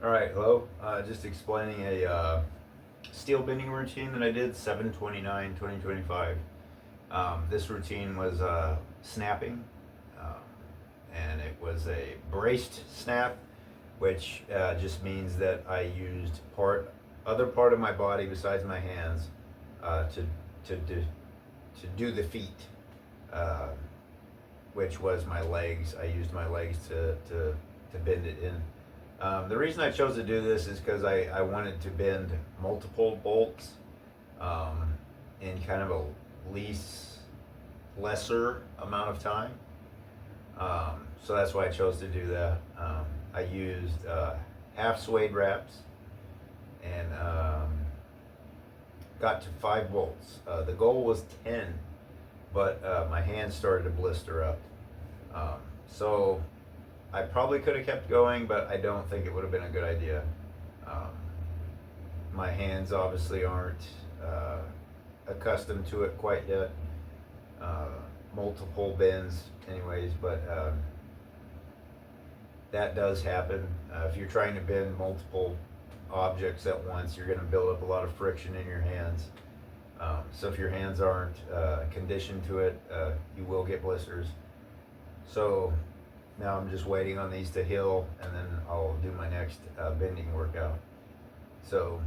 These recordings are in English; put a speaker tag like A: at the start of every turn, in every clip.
A: All right, hello. Just explaining a steel bending routine that I did 7/29/2025. This routine was snapping, um, and it was a braced snap, which just means that I used other part of my body besides my hands to do the feet, uh, which was my legs. I used my legs to bend it in. The reason I chose to do this is because I wanted to bend multiple bolts in kind of a lesser amount of time. So that's why I chose to do that. I used half suede wraps and got to 5 bolts. The goal was 10, but my hands started to blister up. So I probably could have kept going, but I don't think it would have been a good idea. Um, my hands obviously aren't accustomed to it quite yet. Uh, Multiple bends, anyways, but that does happen. If you're trying to bend multiple objects at once, you're going to build up a lot of friction in your hands. So if your hands aren't conditioned to it, you will get blisters. So now I'm just waiting on these to heal, and then I'll do my next bending workout. So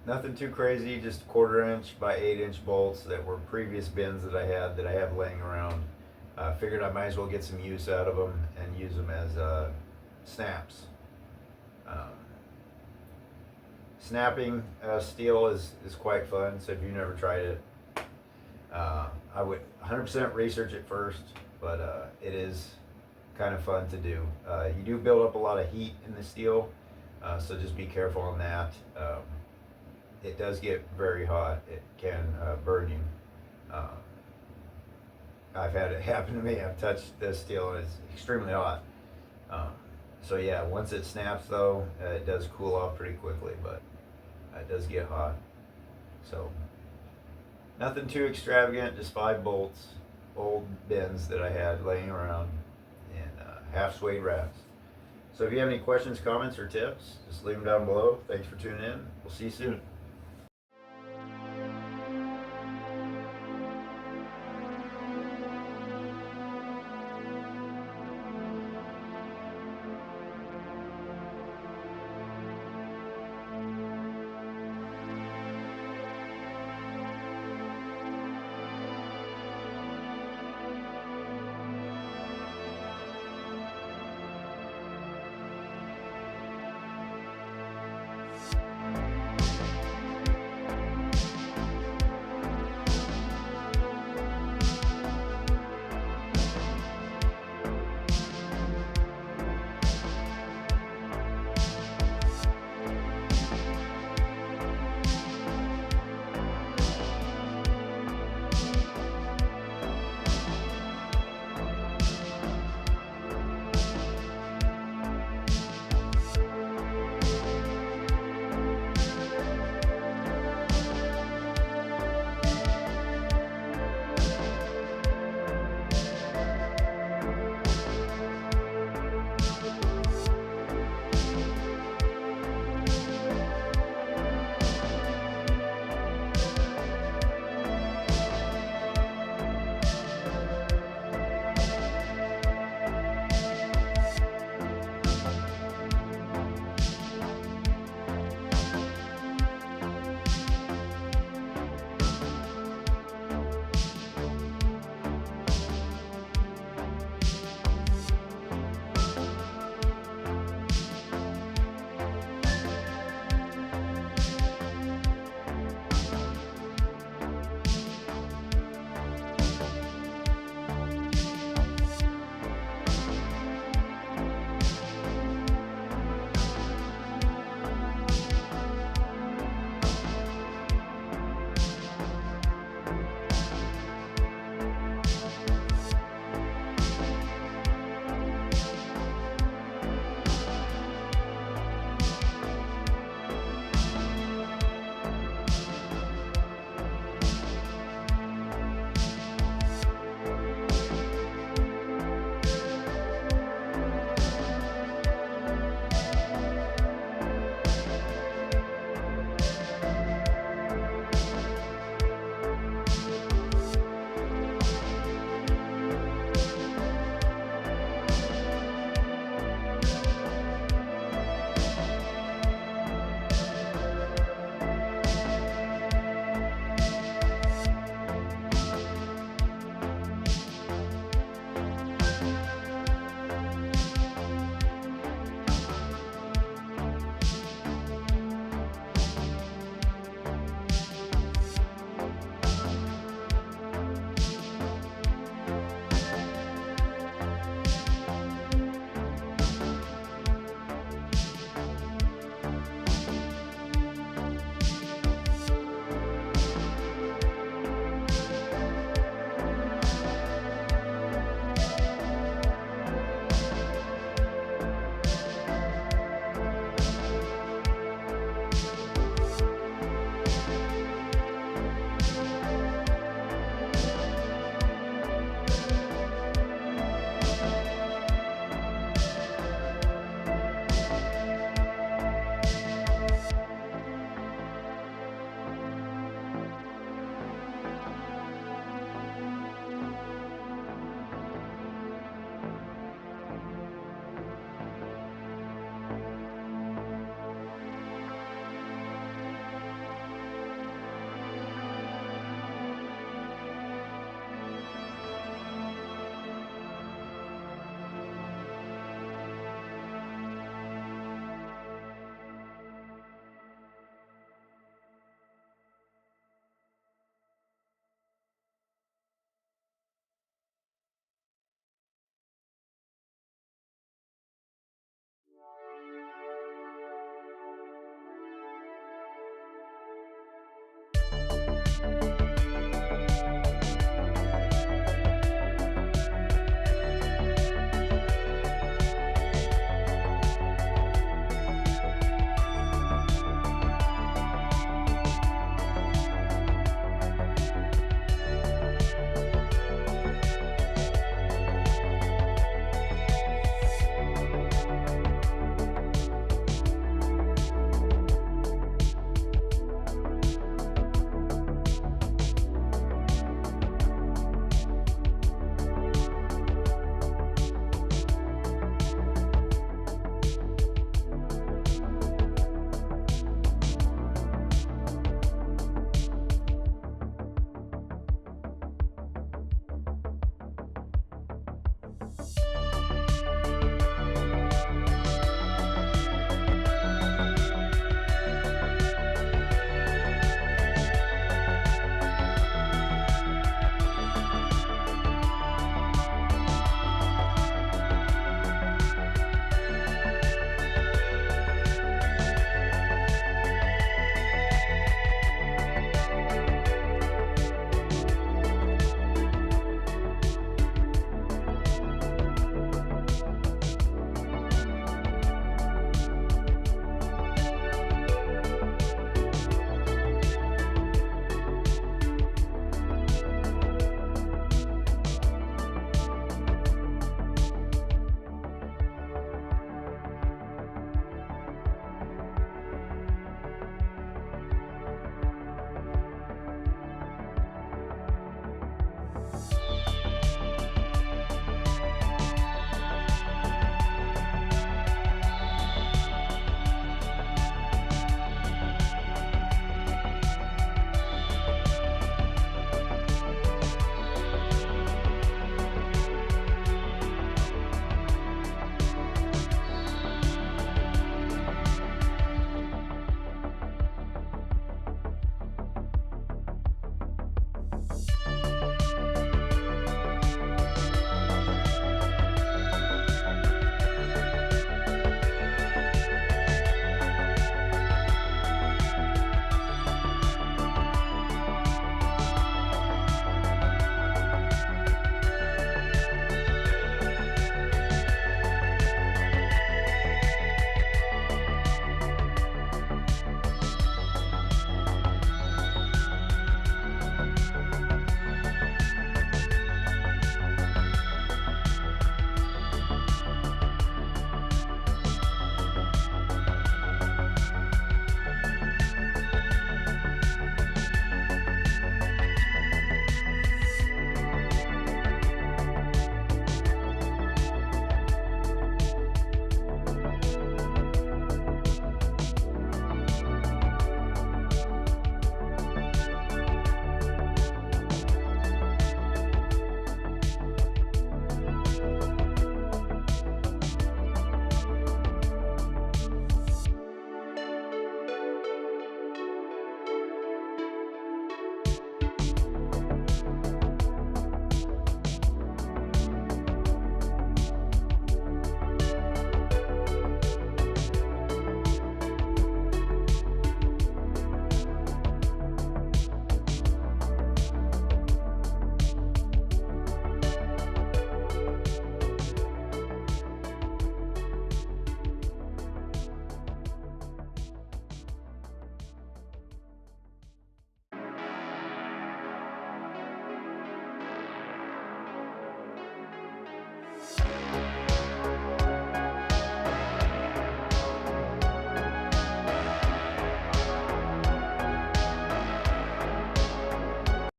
A: nothing too crazy, just 1/4 inch by 8 inch bolts that were previous bends that I have laying around. Figured I might as well get some use out of them and use them as snaps. Um, Snapping steel is quite fun, so if you've never tried it, I would 100% research it first, but it is kind of fun to do. You do build up a lot of heat in the steel, so just be careful on that. It does get very hot. It can burn you. I've had it happen to me. I've touched this steel and it's extremely hot. Um, so yeah, once it snaps though, it does cool off pretty quickly, but it does get hot. So nothing too extravagant, just 5 bolts, old bends that I had laying around, and half suede wraps. So if you have any questions, comments, or tips, just leave them down below. Thanks for tuning in. We'll see you soon.